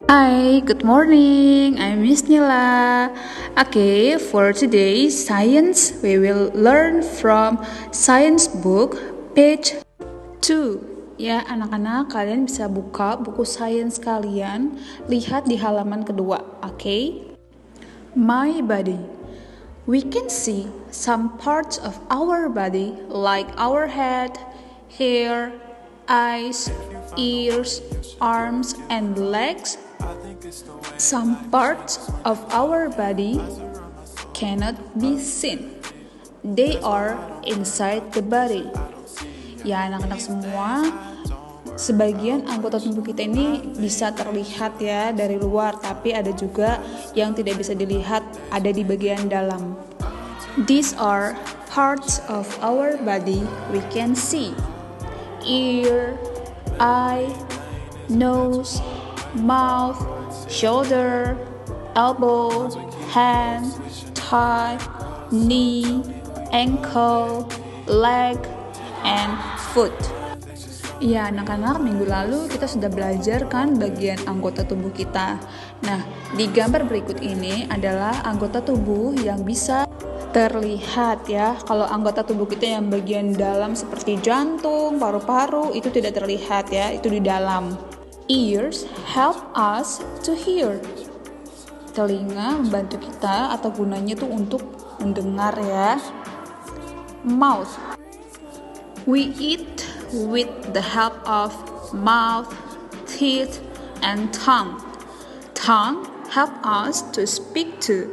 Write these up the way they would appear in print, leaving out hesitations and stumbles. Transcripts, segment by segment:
Hi, good morning. I'm Miss Nila. Okay, for today's science, we will learn from science book page 2. Ya, anak-anak, kalian bisa buka buku sains kalian, lihat di halaman kedua. Okay? My body. We can see some parts of our body like our head, hair, eyes, ears, arms, and legs. Some parts of our body cannot be seen. They are inside the body. Ya anak-anak semua, sebagian anggota tubuh kita ini bisa terlihat ya dari luar, tapi ada juga yang tidak bisa dilihat, ada di bagian dalam. These are parts of our body we can see. Ear, eye, nose, mouth, shoulder, elbow, hand, thigh, knee, ankle, leg, and foot. Ya, anak-anak, minggu lalu kita sudah belajar kan bagian anggota tubuh kita. Nah, di gambar berikut ini adalah anggota tubuh yang bisa terlihat ya. Kalau anggota tubuh kita yang bagian dalam seperti jantung, paru-paru itu tidak terlihat ya, itu di dalam. Ears help us to hear. Telinga membantu kita atau gunanya tuh untuk mendengar ya. Mouth. We eat with the help of mouth, teeth, and tongue. Tongue help us to speak to.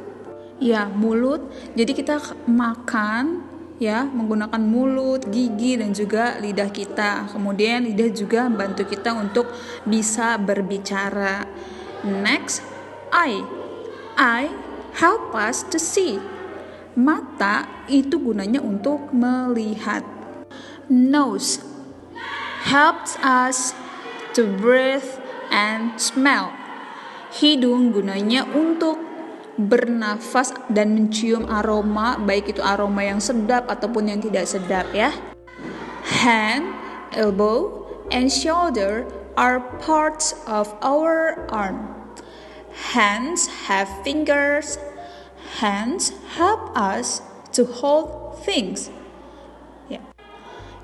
Ya, mulut. Jadi kita makan ya menggunakan mulut, gigi, dan juga lidah kita. Kemudian lidah juga membantu kita untuk bisa berbicara. Next, eye. Eye help us to see. Mata itu gunanya untuk melihat. Nose helps us to breathe and smell. Hidung gunanya untuk bernafas dan mencium aroma, baik itu aroma yang sedap ataupun yang tidak sedap ya. Hand, elbow, and shoulder are parts of our arm. Hands have fingers. Hands help us to hold things.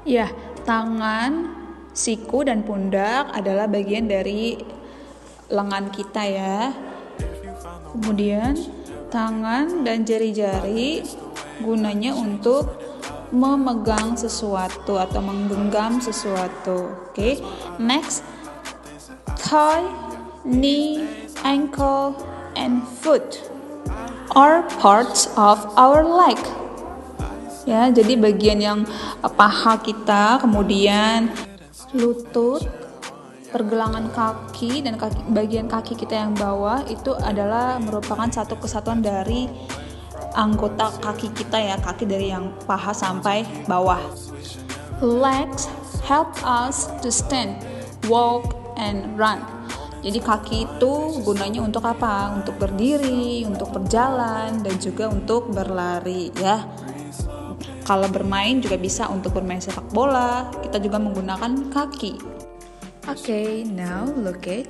Ya, tangan, siku, dan pundak adalah bagian dari lengan kita ya. Kemudian tangan dan jari-jari gunanya untuk memegang sesuatu atau menggenggam sesuatu. Oke. Next, thigh, knee, ankle, and foot are parts of our leg. Ya, jadi bagian yang paha kita, kemudian lutut, pergelangan kaki, dan bagian kaki kita yang bawah itu adalah merupakan satu kesatuan dari anggota kaki kita ya, kaki dari yang paha sampai bawah. Legs help us to stand, walk, and run. Jadi kaki itu gunanya untuk apa? Untuk berdiri, untuk berjalan, dan juga untuk berlari ya. Kalau bermain juga bisa untuk bermain sepak bola, kita juga menggunakan kaki. Okay, now look at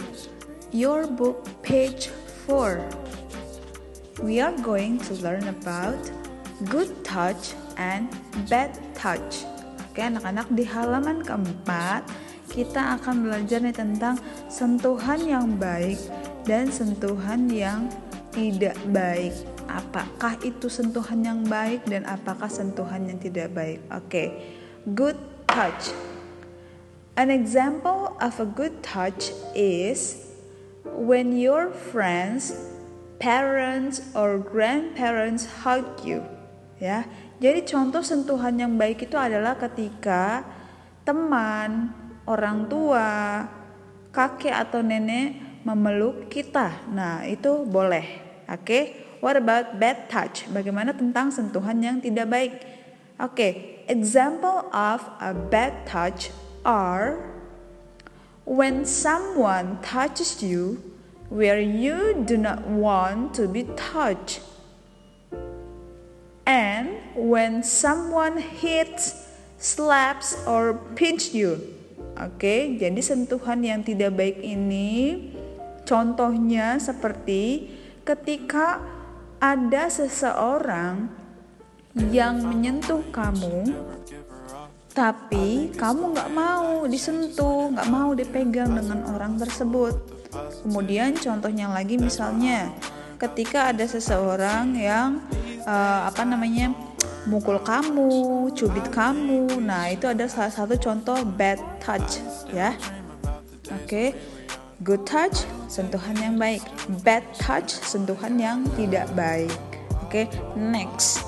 your book page 4. We are going to learn about good touch and bad touch. Oke, anak-anak, di halaman keempat kita akan belajar nih tentang sentuhan yang baik dan sentuhan yang tidak baik. Apakah itu sentuhan yang baik dan apakah sentuhan yang tidak baik? Oke, good touch. An example of a good touch is when your friends, parents, or grandparents hug you. Ya, jadi contoh sentuhan yang baik itu adalah ketika teman, orang tua, kakek atau nenek memeluk kita. Nah, itu boleh. Oke. What about bad touch? Bagaimana tentang sentuhan yang tidak baik? Oke, example of a bad touch are when someone touches you where you do not want to be touched, and when someone hits, slaps, or pinch you. Oke, jadi sentuhan yang tidak baik ini Contohnya seperti ketika ada seseorang yang menyentuh kamu, tapi kamu nggak mau disentuh, nggak mau dipegang dengan orang tersebut. Kemudian contohnya lagi misalnya ketika ada seseorang yang mukul kamu, cubit kamu. Nah, itu ada salah satu contoh bad touch ya. Oke. Good touch, sentuhan yang baik. Bad touch, sentuhan yang tidak baik. Oke, next.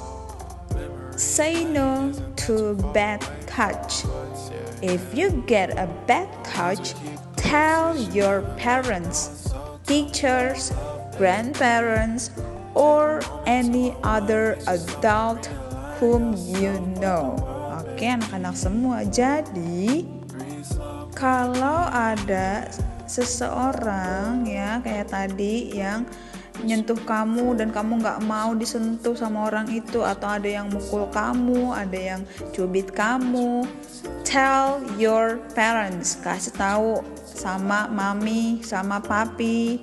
Say no to bad touch. If you get a bad touch, tell your parents, teachers, grandparents, or any other adult whom you know. Oke, anak-anak semua. Jadi, kalau ada seseorang ya kayak tadi yang nyentuh kamu dan kamu nggak mau disentuh sama orang itu, atau ada yang mukul kamu, ada yang cubit kamu, tell your parents, kasih tahu sama mami, sama papi.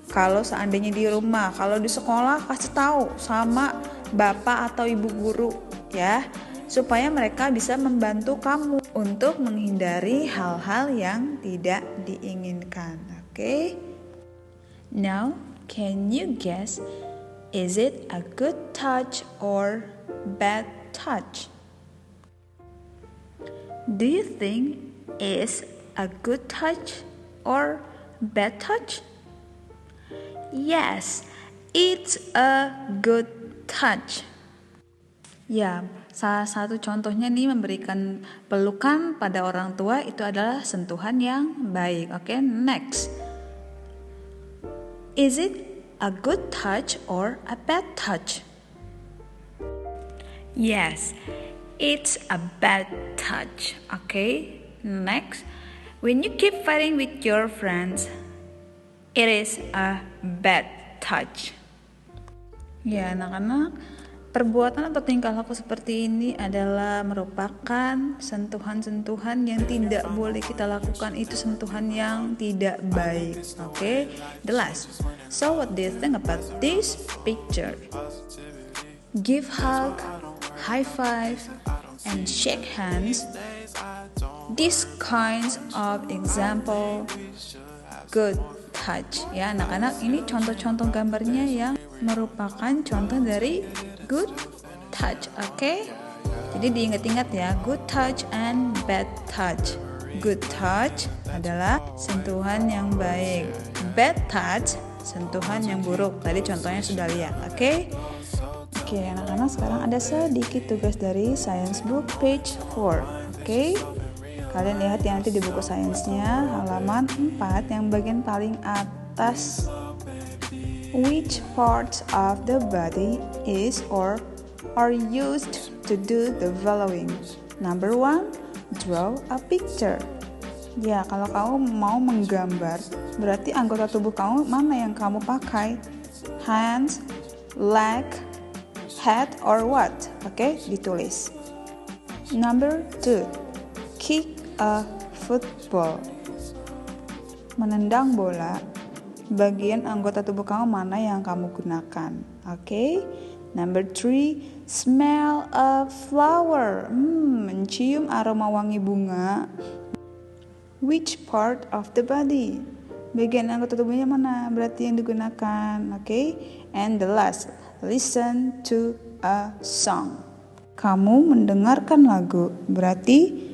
Kalau seandainya di rumah, kalau di sekolah kasih tahu sama bapak atau ibu guru ya, supaya mereka bisa membantu kamu untuk menghindari hal-hal yang tidak diinginkan. Oke? Now, can you guess, is it a good touch or bad touch? Do you think it's a good touch or bad touch? Yes, it's a good touch. Ya, salah satu contohnya nih memberikan pelukan pada orang tua itu adalah sentuhan yang baik. Oke, next. Is it a good touch or a bad touch? Yes, it's a bad touch. Okay, next. When you keep fighting with your friends, it is a bad touch. Ya, anak-anak, perbuatan atau tingkah laku seperti ini adalah merupakan sentuhan-sentuhan yang tidak boleh kita lakukan. Itu sentuhan yang tidak baik. Okay? The last. So what do you think about this picture? Give hug, high five, and shake hands. These kinds of example good touch. Ya, anak-anak, ini contoh-contoh gambarnya yang merupakan contoh dari good touch. Oke? Jadi diingat-ingat ya, good touch and bad touch. Good touch adalah sentuhan yang baik. Bad touch, sentuhan yang buruk. Tadi contohnya sudah lihat. Oke, anak-anak, sekarang ada sedikit tugas dari Science Book page 4. Oke? Kalian lihat ya nanti di buku sainsnya halaman 4 yang bagian paling atas. Which parts of the body is or are used to do the following? Number 1, draw a picture. Ya, kalau kamu mau menggambar, berarti anggota tubuh kamu mana yang kamu pakai? Hands, leg, head, or what? Oke, ditulis. Number 2, kick a football. Menendang bola. Bagian anggota tubuh kamu mana yang kamu gunakan? Oke. Number 3, smell a flower. Mencium aroma wangi bunga. Which part of the body? Bagian anggota tubuhnya mana? Berarti yang digunakan. Oke. And the last, listen to a song. Kamu mendengarkan lagu. Berarti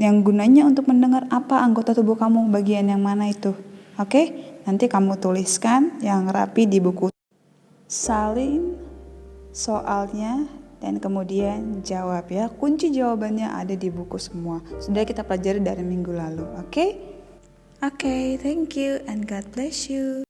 yang gunanya untuk mendengar apa anggota tubuh kamu, bagian yang mana itu? Oke? Nanti kamu tuliskan yang rapi di buku. Salin soalnya dan kemudian jawab ya. Kunci jawabannya ada di buku semua. Sudah kita pelajari dari minggu lalu. Oke, thank you and God bless you.